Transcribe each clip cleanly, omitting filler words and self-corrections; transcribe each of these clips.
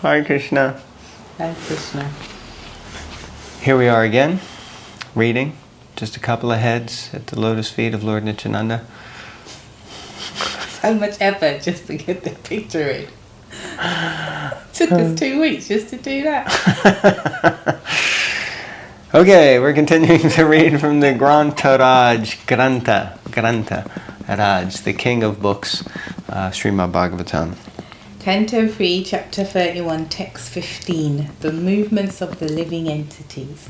Hare Krishna. Hare Krishna. Here we are again, reading, just a couple of heads at the lotus feet of Lord Nityananda. So much effort just to get the picture in. Took us 2 weeks just to do that. Okay, we're continuing to read from the Grantha Raj, the king of books, Srimad Bhagavatam. Canto 3, Chapter 31, Text 15, The Movements of the Living Entities.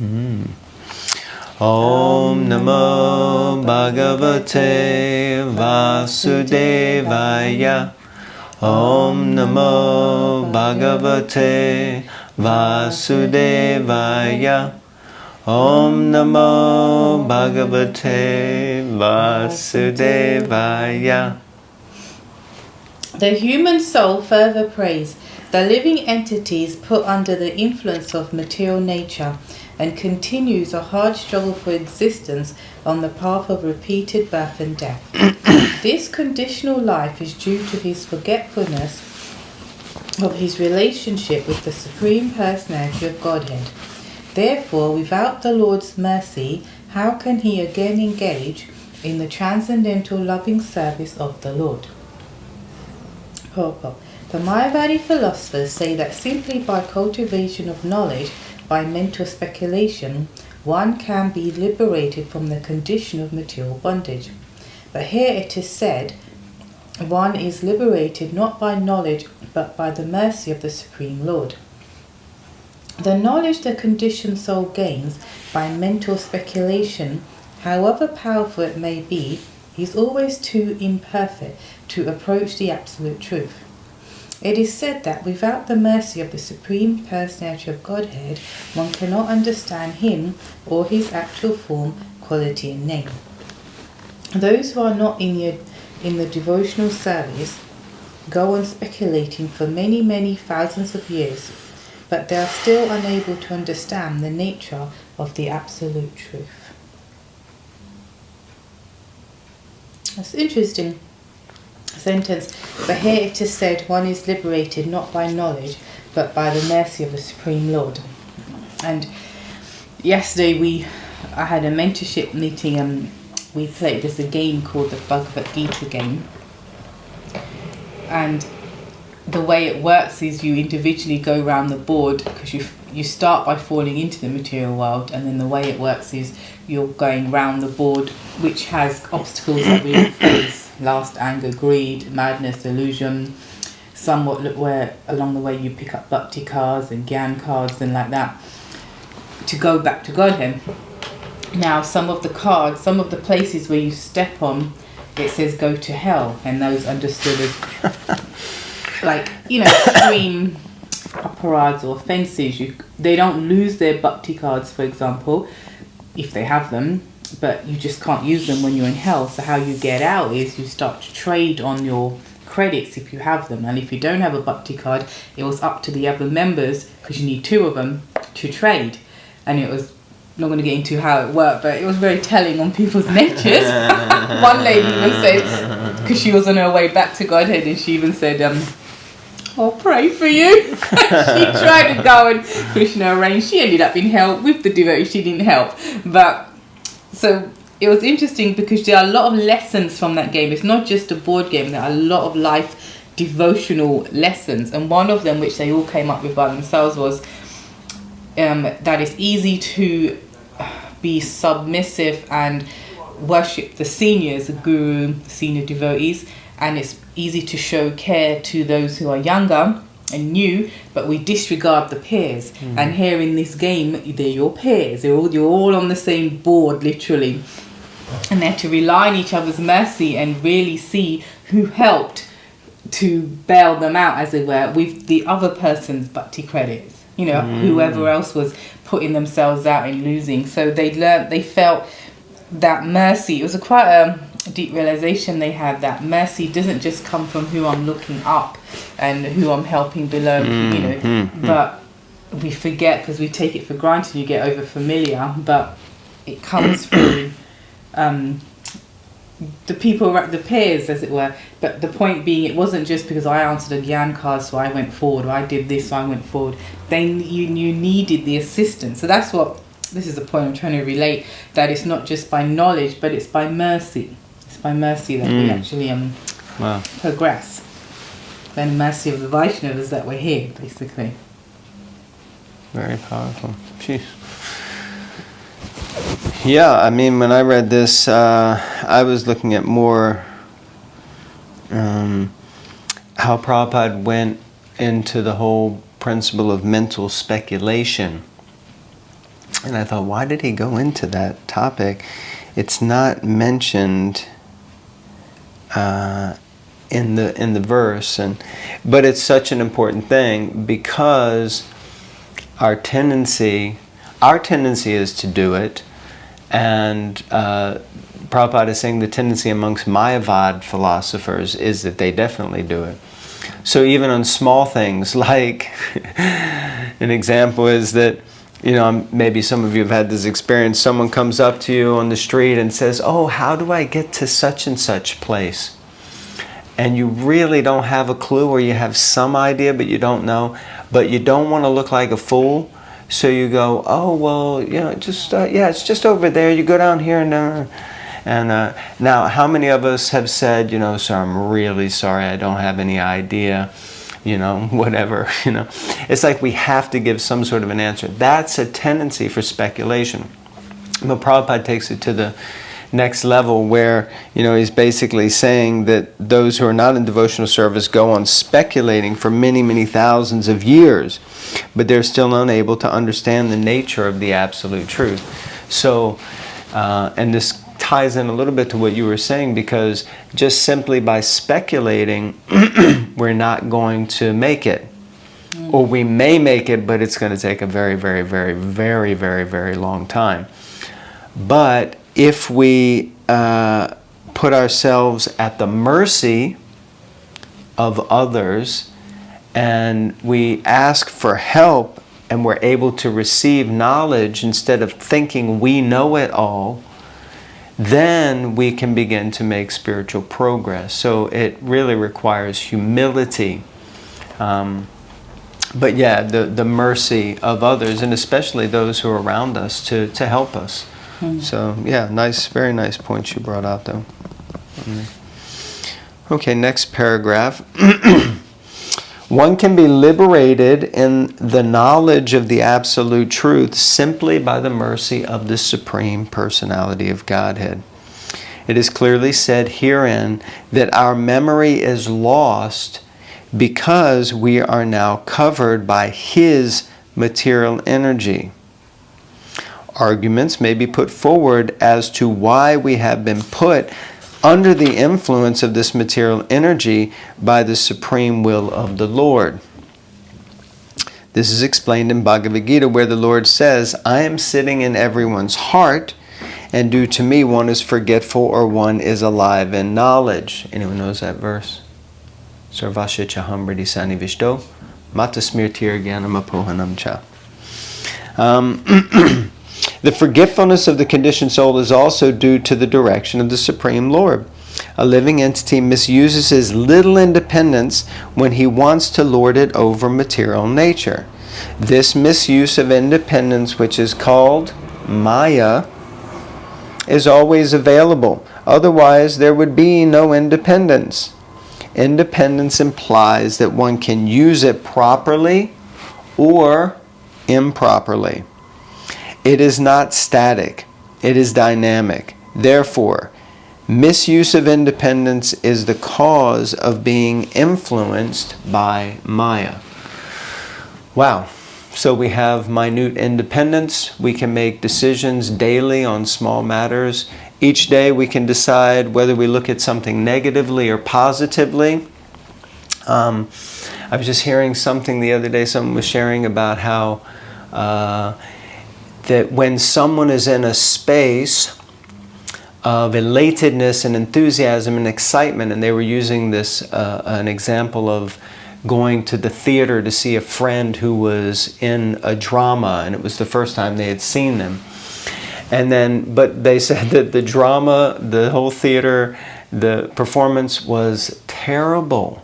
Om Namo Bhagavate Vasudevaya. Om Namo Bhagavate Vasudevaya. Om Namo Bhagavate Vasudevaya. The human soul further prays the living entities put under the influence of material nature and continues a hard struggle for existence on the path of repeated birth and death. This conditional life is due to his forgetfulness of his relationship with the Supreme Personality of Godhead. Therefore, without the Lord's mercy, how can he again engage in the transcendental loving service of the Lord? The Mayavadi philosophers say that simply by cultivation of knowledge, by mental speculation, one can be liberated from the condition of material bondage. But here it is said, one is liberated not by knowledge, but by the mercy of the Supreme Lord. The knowledge the conditioned soul gains by mental speculation, however powerful it may be, is always too imperfect to approach the absolute truth. It is said that without the mercy of the Supreme Personality of Godhead, one cannot understand him or his actual form, quality and name. Those who are not in the devotional service go on speculating for many, many thousands of years, but they are still unable to understand the nature of the absolute truth. That's interesting sentence. But here it is said, one is liberated not by knowledge, but by the mercy of the Supreme Lord. And yesterday I had a mentorship meeting and we played this a game called the Bhagavad game. And the way it works is you individually go around the board because you start by falling into the material world, and then the way it works is you're going round the board which has obstacles that we all face. Lust, anger, greed, madness, illusion, somewhat where along the way you pick up bhakti cards and gyan cards and like that to go back to Godhead. Now some of the cards, some of the places where you step on, it says go to hell, and those understood as like, extreme aparadhs or offences. They don't lose their bhakti cards, for example, if they have them, but you just can't use them when you're in hell. So how you get out is you start to trade on your credits if you have them, and if you don't have a bhakti card, it was up to the other members, because you need 2 of them to trade. And it was, I'm not going to get into how it worked, but it was very telling on people's natures. One lady even said, because she was on her way back to Godhead, and she even said, I'll pray for you. She tried to go and Krishna arranged. She ended up in hell with the devotee. She didn't help. But so it was interesting because there are a lot of lessons from that game. It's not just a board game. There are a lot of life devotional lessons. And one of them, which they all came up with by themselves, was that it's easy to be submissive and worship the seniors, the guru, senior devotees. And it's easy to show care to those who are younger and new, but we disregard the peers. And here in this game, they're your peers. You're all on the same board, literally. And they have to rely on each other's mercy and really see who helped to bail them out, as it were, with the other person's bhakti credits. Whoever else was putting themselves out and losing. So they felt that mercy. It was quite a deep realization they had, that mercy doesn't just come from who I'm looking up and who I'm helping below, but we forget because we take it for granted. You get over familiar, but it comes through the people, the peers, as it were. But the point being, it wasn't just because I answered a Gyan card, so I went forward, or I did this, so I went forward. You needed the assistance. So that's what, this is the point I'm trying to relate, that it's not just by knowledge, but it's by mercy. It's by mercy that we actually progress. Then mercy of the Vaishnavas that we're here, basically. Very powerful. Jeez. Yeah, I mean, when I read this, I was looking at more how Prabhupada went into the whole principle of mental speculation. And I thought, why did he go into that topic? It's not mentioned in the verse, but it's such an important thing, because our tendency is to do it, and Prabhupada is saying the tendency amongst Mayavad philosophers is that they definitely do it. So even on small things, like an example is that, maybe some of you have had this experience, someone comes up to you on the street and says, oh, how do I get to such and such place? And you really don't have a clue, or you have some idea but you don't know, but you don't want to look like a fool. So you go, oh, well, it's just over there. You go down here and now, how many of us have said, sir, I'm really sorry, I don't have any idea, whatever, It's like we have to give some sort of an answer. That's a tendency for speculation. But Prabhupada takes it to the next level where, he's basically saying that those who are not in devotional service go on speculating for many, many thousands of years, but they're still unable to understand the nature of the absolute truth. So, and this ties in a little bit to what you were saying, because just simply by speculating, we're not going to make it. Or we may make it, but it's going to take a very, very, very, very, very, very long time. But if we put ourselves at the mercy of others, and we ask for help, and we're able to receive knowledge instead of thinking we know it all, then we can begin to make spiritual progress. So it really requires humility. But yeah, the mercy of others, and especially those who are around us, to help us. So yeah, very nice points you brought out though. Okay, next paragraph. One can be liberated in the knowledge of the absolute truth simply by the mercy of the Supreme Personality of Godhead. It is clearly said herein that our memory is lost because we are now covered by His material energy. Arguments may be put forward as to why we have been put under the influence of this material energy by the supreme will of the Lord. This is explained in Bhagavad Gita, where the Lord says, I am sitting in everyone's heart, and due to me one is forgetful or one is alive in knowledge. Anyone knows that verse? Sarvasya chaham hridisani vishto mata smirtir gyanam apohanam cha. The forgetfulness of the conditioned soul is also due to the direction of the Supreme Lord. A living entity misuses his little independence when he wants to lord it over material nature. This misuse of independence, which is called Maya, is always available. Otherwise, there would be no independence. Independence implies that one can use it properly or improperly. It is not static. It is dynamic. Therefore, misuse of independence is the cause of being influenced by Maya. Wow. So we have minute independence. We can make decisions daily on small matters. Each day we can decide whether we look at something negatively or positively. I was just hearing something the other day. Someone was sharing about how that when someone is in a space of elatedness and enthusiasm and excitement, and they were using this an example of going to the theater to see a friend who was in a drama, and it was the first time they had seen them. And then, but they said that the drama, the whole theater, the performance was terrible.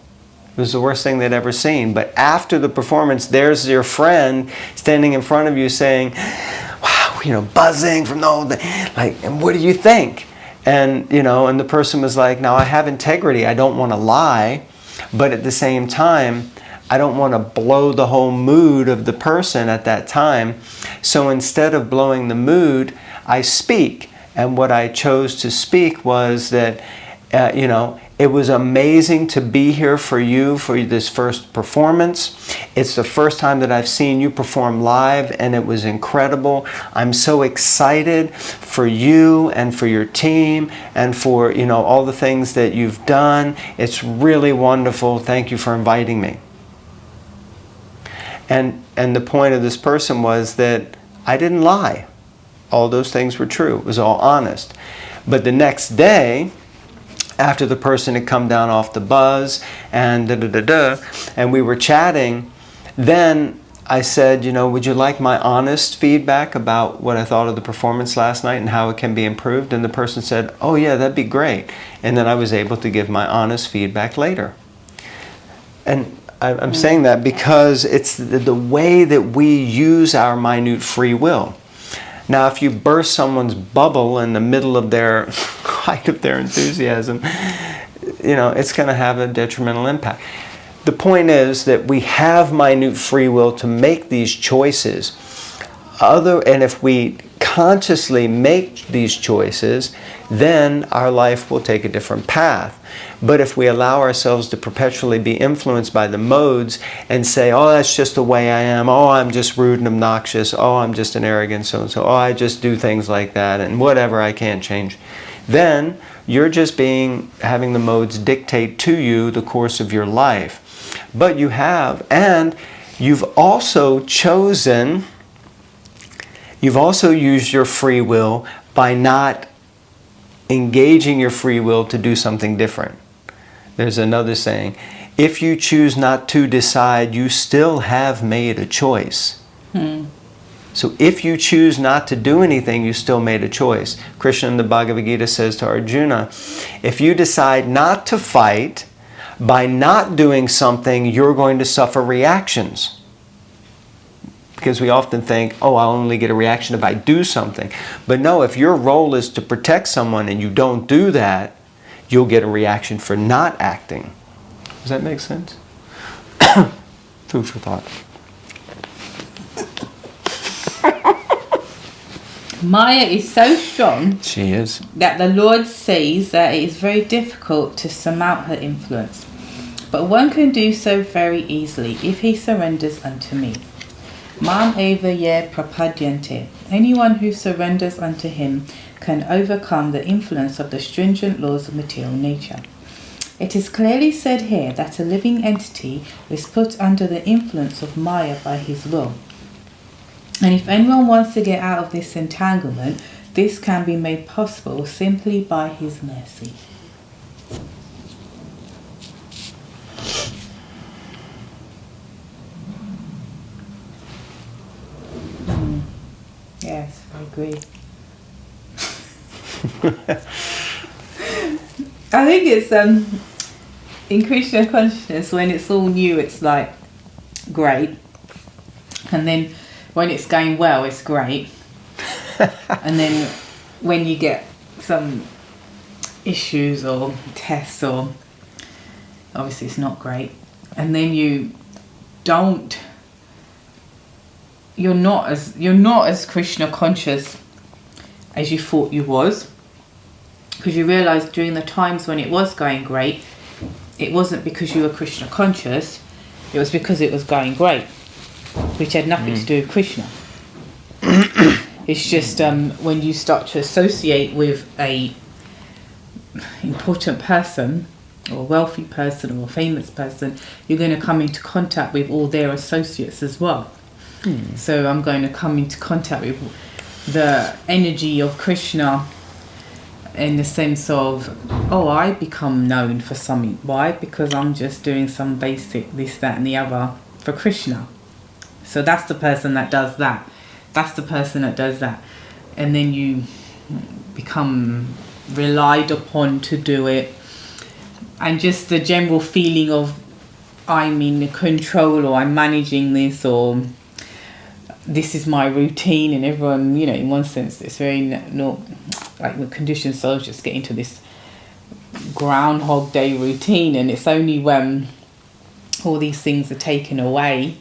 It was the worst thing they'd ever seen. But after the performance, there's your friend standing in front of you saying, wow, you know, buzzing from the whole thing. Like, and what do you think? And, you know, and the person was like, now I have integrity. I don't want to lie. But at the same time, I don't want to blow the whole mood of the person at that time. So instead of blowing the mood, I speak. And what I chose to speak was that, you know, it was amazing to be here for you for this first performance. It's the first time that I've seen you perform live, and it was incredible. I'm so excited for you and for your team and for, you know, all the things that you've done. It's really wonderful. Thank you for inviting me. And the point of this person was that I didn't lie. All those things were true. It was all honest. But the next day, after the person had come down off the buzz and and we were chatting, then I said, you know, would you like my honest feedback about what I thought of the performance last night and how it can be improved? And the person said, oh yeah, that'd be great. And then I was able to give my honest feedback later. And I'm saying that because it's the way that we use our minute free will. Now, if you burst someone's bubble in the middle of their height of their enthusiasm, you know, it's going to have a detrimental impact. The point is that we have minute free will to make these choices. And if we consciously make these choices, then our life will take a different path. But if we allow ourselves to perpetually be influenced by the modes and say, oh, that's just the way I am, oh, I'm just rude and obnoxious, oh, I'm just an arrogant so-and-so, oh, I just do things like that, and whatever, I can't change, then you're just having the modes dictate to you the course of your life. But you have, and you've also chosen, you've also used your free will by not engaging your free will to do something different. There's another saying, if you choose not to decide, you still have made a choice. So if you choose not to do anything, you still made a choice. Krishna in the Bhagavad Gita says to Arjuna, if you decide not to fight, by not doing something, you're going to suffer reactions. Because we often think, oh, I'll only get a reaction if I do something. But no, if your role is to protect someone and you don't do that, you'll get a reaction for not acting. Does that make sense? Food for thought. Maya is so strong, she is, that the Lord says that it is very difficult to surmount her influence. But one can do so very easily if he surrenders unto me. Mam eva ye prapadyante. Anyone who surrenders unto him can overcome the influence of the stringent laws of material nature. It is clearly said here that a living entity is put under the influence of Maya by his will. And if anyone wants to get out of this entanglement, this can be made possible simply by his mercy. Yes, I agree. I think it's in Krishna consciousness, when it's all new, it's like great, and then when it's going well, it's great, and then when you get some issues or tests, or obviously it's not great, and then you're not as Krishna conscious as you thought you was, because you realise during the times when it was going great, it wasn't because you were Krishna conscious, it was because it was going great, which had nothing to do with Krishna. It's just when you start to associate with a important person, or a wealthy person, or a famous person, you're going to come into contact with all their associates as well. So I'm going to come into contact with the energy of Krishna in the sense of, oh, I become known for something. Why? Because I'm just doing some basic this, that and the other for Krishna. So that's the person that does that. That's the person that does that. and then you become relied upon to do it, and just the general feeling of I'm in control, or I'm managing this, or this is my routine, and everyone, you know, in one sense it's very not like the conditioned souls just get into this Groundhog Day routine, and it's only when all these things are taken away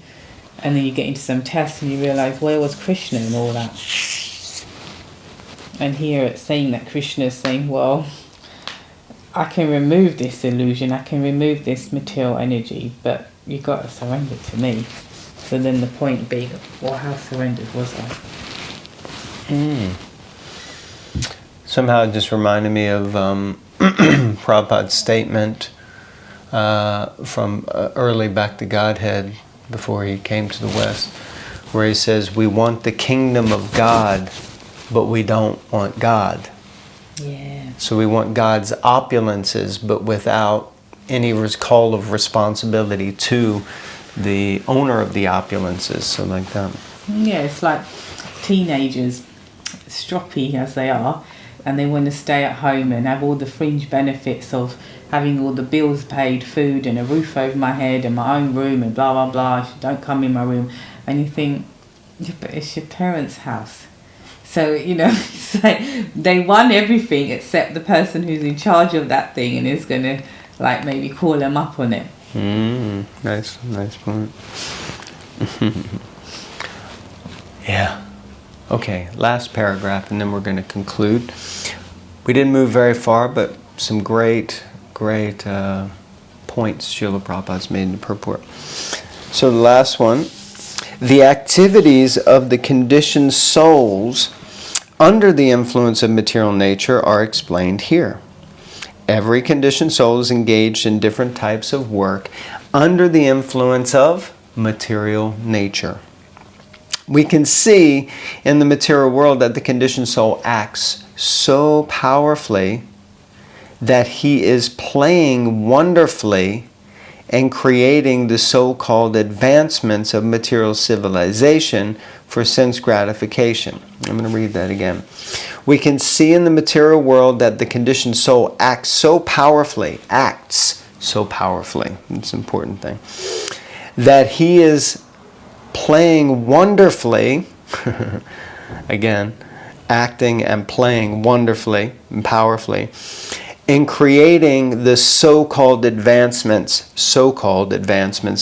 and then you get into some tests and you realise, where was Krishna and all that? And here it's saying that Krishna is saying, well, I can remove this illusion, I can remove this material energy, but you've got to surrender to me. So then the point being, well, how surrendered was I? Somehow it just reminded me of Prabhupada's statement from early back to Godhead, before he came to the West, where he says, we want the kingdom of God, but we don't want God. Yeah. So we want God's opulences, but without any call of responsibility to the owner of the opulences. So like that. Yeah, it's like teenagers, stroppy as they are, and they want to stay at home and have all the fringe benefits of having all the bills paid, food and a roof over my head and my own room and blah blah blah. Don't come in my room. And you think, yeah, but it's your parents' house. So, you know, it's like they want everything except the person who's in charge of that thing and is going to like maybe call them up on it. Nice point. Yeah. Okay, last paragraph, and then we're going to conclude. We didn't move very far, but some great points Srila Prabhupada's made in the purport. So the last one, the activities of the conditioned souls under the influence of material nature are explained here. Every conditioned soul is engaged in different types of work under the influence of material nature. We can see in the material world that the conditioned soul acts so powerfully that he is playing wonderfully and creating the so-called advancements of material civilization for sense gratification. I'm going to read that again. We can see in the material world that the conditioned soul acts so powerfully. It's an important thing. That he is playing wonderfully, again, acting and playing wonderfully and powerfully, in creating the so-called advancements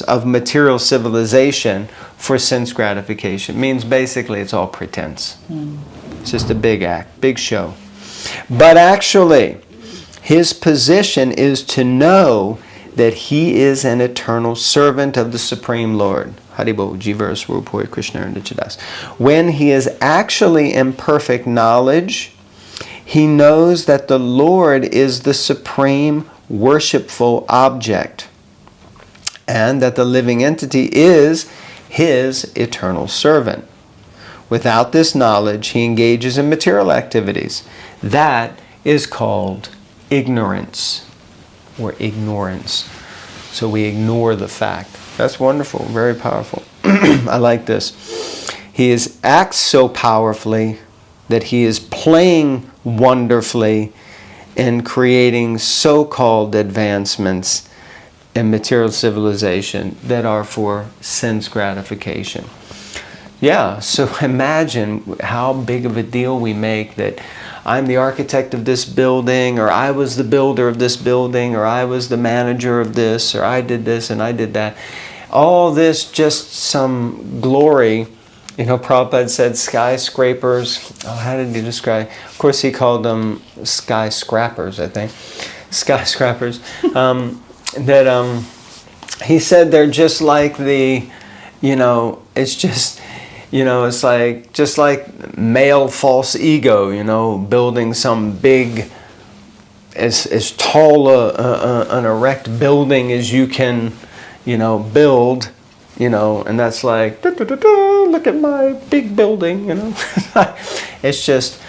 of material civilization for sense gratification. Means basically it's all pretense. It's just a big act, big show. But actually, his position is to know that he is an eternal servant of the Supreme Lord. Haribo, Jiva Swarupa Krishna and Nitai. When he is actually in perfect knowledge, he knows that the Lord is the supreme worshipful object, and that the living entity is his eternal servant. Without this knowledge, he engages in material activities. That is called ignorance, or ignorance. So we ignore the fact. That's wonderful, very powerful. I like this. He acts so powerfully that he is playing wonderfully in creating so-called advancements in material civilization that are for sense gratification. Yeah, so imagine how big of a deal we make that I'm the architect of this building, or I was the builder of this building, or I was the manager of this, or I did this and I did that. All this just some glory. You know, Prabhupada said skyscrapers. Oh, how did he describe? Of course, he called them skyscrapers, I think. Skyscrapers. He said they're just like the, it's just, it's like, just like male false ego, building some big, as tall an erect building as you can, build. And that's like, look at my big building, It's just,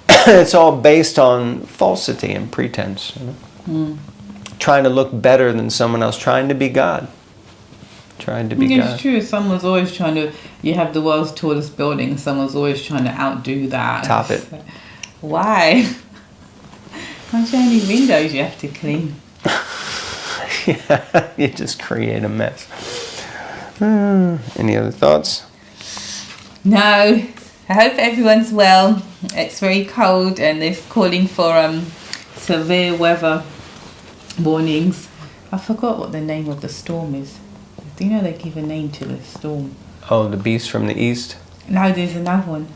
it's all based on falsity and pretense, Trying to look better than someone else, trying to be God. Tried to be It's God. true. Someone's always trying to. You have the world's tallest building. Someone's always trying to outdo that. Top it. Why? How many windows you have to clean? Yeah, you just create a mess. Any other thoughts? No. I hope everyone's well. It's very cold and it's calling for severe weather warnings. I forgot what the name of the storm is. Do you know they give a name to the storm? Oh, the beast from the east? No, there's another one.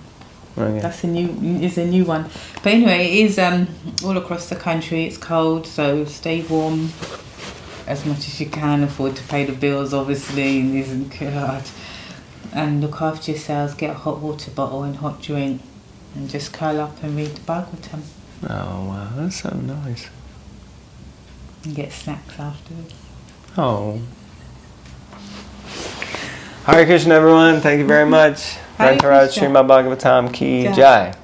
Okay. That's a new one. But anyway, it is all across the country. It's cold, so stay warm as much as you can. Afford to pay the bills, obviously. Isn't God. And look after yourselves. Get a hot water bottle and hot drink, and just curl up and read the Bhagavatam. Oh, wow, that's so nice. And get snacks afterwards. Oh. Hare Krishna, everyone. Thank you very much. Hare Rantaraj Krishna. Srimad Bhagavatam Ki Jai. Jai.